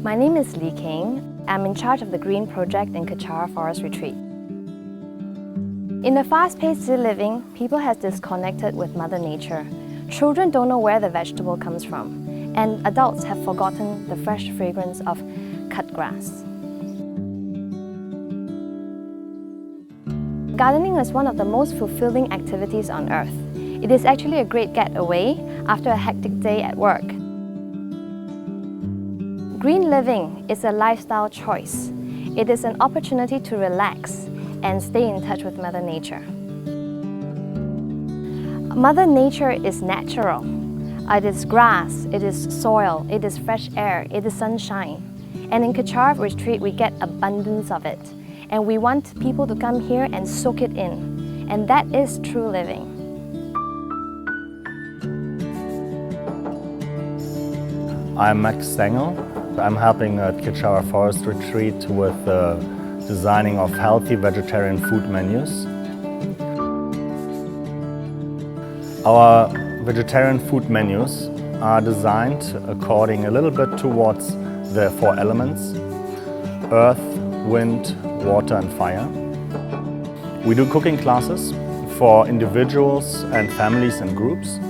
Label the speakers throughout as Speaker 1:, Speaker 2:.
Speaker 1: My name is Lee King. I'm in charge of the Green Project in Kechara Forest Retreat. In the fast-paced city living, people have disconnected with Mother Nature. Children don't know where the vegetable comes from, and adults have forgotten the fresh fragrance of cut grass. Gardening is one of the most fulfilling activities on earth. It is actually a great getaway after a hectic day at work. Green living is a lifestyle choice. It is an opportunity to relax and stay in touch with Mother Nature. Mother Nature is natural. It is grass, it is soil, it is fresh air, it is sunshine. And in Kechara Retreat, we get abundance of it. And we want people to come here and soak it in. And that is true living.
Speaker 2: I'm Max Stengel. I'm helping at Kechara Forest Retreat with the designing of healthy vegetarian food menus. Our vegetarian food menus are designed according a little bit towards the 4 elements: earth, wind, water and fire. We do cooking classes for individuals and families and groups,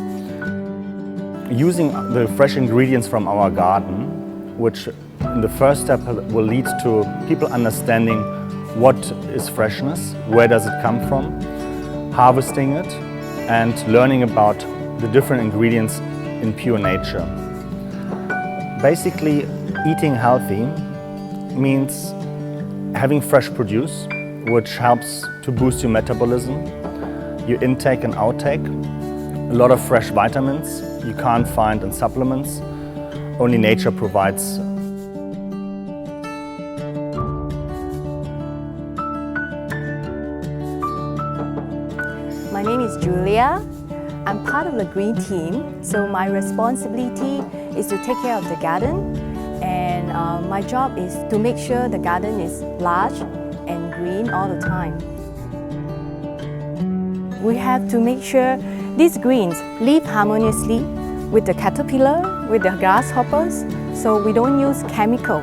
Speaker 2: using the fresh ingredients from our garden, which in the first step will lead to people understanding what is freshness, where does it come from, harvesting it, and learning about the different ingredients in pure nature. Basically, eating healthy means having fresh produce, which helps to boost your metabolism, your intake and outtake, a lot of fresh vitamins you can't find in supplements. Only nature provides.
Speaker 3: My name is Julia. I'm part of the green team, so my responsibility is to take care of the garden, and my job is to make sure the garden is large and green all the time. We have to make sure these greens live harmoniously with the caterpillar, with the grasshoppers, so we don't use chemical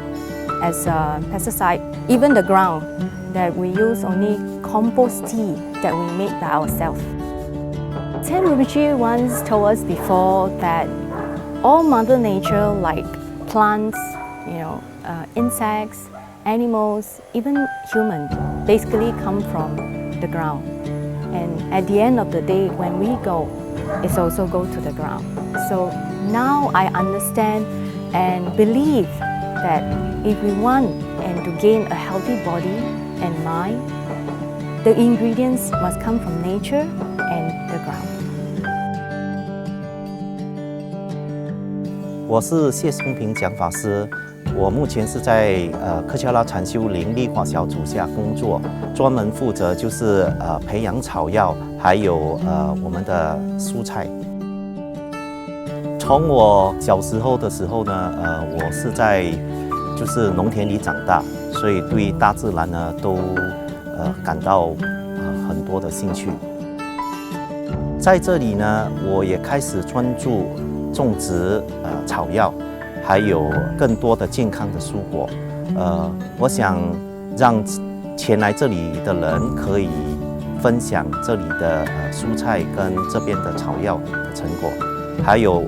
Speaker 3: as a pesticide. Even the ground, that we use only compost tea that we make by ourselves. Sam Rinpoche once told us before that all Mother Nature, like plants, insects, animals, even humans, basically come from the ground. And at the end of the day, when we go, it's also go to the ground. So now I understand and believe that if we want and to gain a healthy body and mind, the ingredients must come from nature and the ground.
Speaker 4: 我是谢松平讲法师，我目前是在克恰拉禅修灵立法小组下工作，专门负责就是培养草药，还有我们的蔬菜。从我小时候的时候呢，我是在就是农田里长大，所以对大自然呢都感到很多的兴趣。在这里呢，我也开始专注种植草药，还有更多的健康的蔬果。我想让前来这里的人可以分享这里的蔬菜跟这边的草药的成果。还有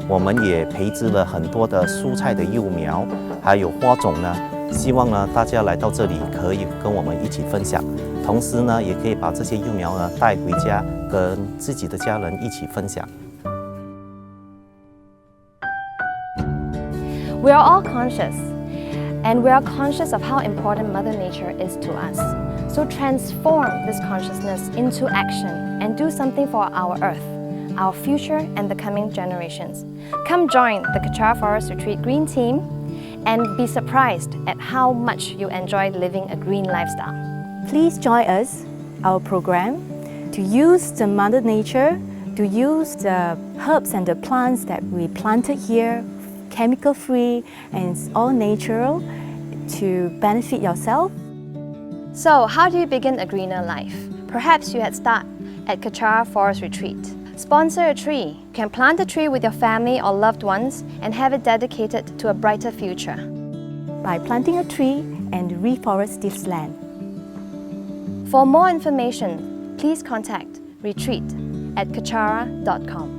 Speaker 4: 我们也培植了很多的蔬菜的幼苗，还有花种呢。希望呢大家来到这里可以跟我们一起分享，同时呢也可以把这些幼苗呢带回家，跟自己的家人一起分享。
Speaker 1: We are all conscious, and we are conscious of how important Mother Nature is to us. So transform this consciousness into action and do something for our earth, our future and the coming generations. Come join the Kechara Forest Retreat Green Team and be surprised at how much you enjoy living a green lifestyle.
Speaker 3: Please join us, our program, to use the Mother Nature, to use the herbs and the plants that we planted here, chemical-free and all natural, to benefit yourself.
Speaker 1: So, how do you begin a greener life? Perhaps you had start at Kechara Forest Retreat. Sponsor a tree. You can plant a tree with your family or loved ones and have it dedicated to a brighter future.
Speaker 3: by planting a tree and reforest this land.
Speaker 1: For more information, please contact retreat@kechara.com.